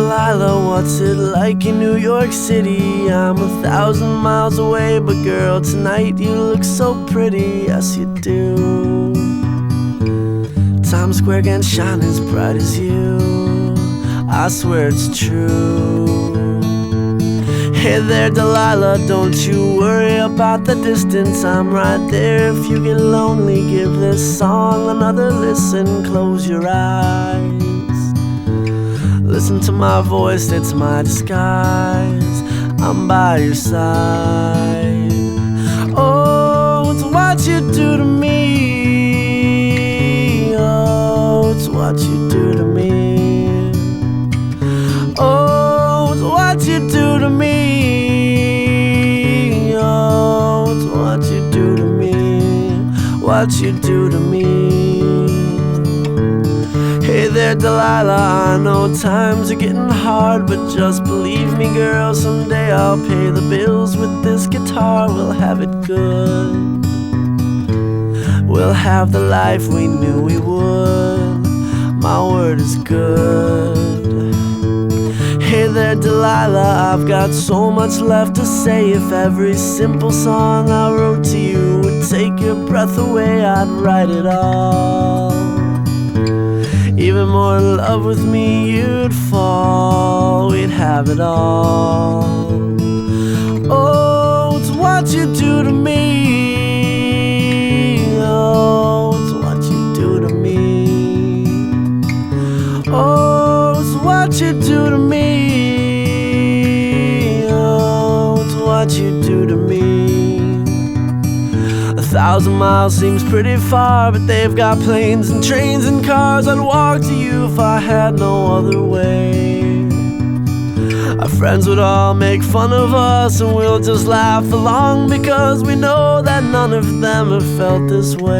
Delilah, what's it like in New York City? I'm 1,000 miles away, but girl, tonight you look so pretty, yes you do. Times Square can't shine as bright as you, I swear it's true. Hey there Delilah, don't you worry about the distance, I'm right there. If you get lonely, give this song another listen. Close your eyes, listen to my voice, it's my disguise, I'm by your side. Oh, it's what you do to me, oh, it's what you do to me. Oh, it's what you do to me, oh, it's what you do to me, what you do to me. Hey there Delilah, I know times are getting hard, but just believe me girl, someday I'll pay the bills with this guitar. We'll have it good, we'll have the life we knew we would, my word is good. Hey there Delilah, I've got so much left to say. If every simple song I wrote to you would take your breath away, I'd write it all. Even more in love with me you'd fall, we'd have it all. Oh, it's what you do to me, oh, it's what you do to me. Oh, it's what you do to me, oh, it's what you do to me. 1,000 miles seems pretty far, but they've got planes and trains and cars. I'd walk to you if I had no other way. Our friends would all make fun of us, and we'll just laugh along, because we know that none of them have felt this way.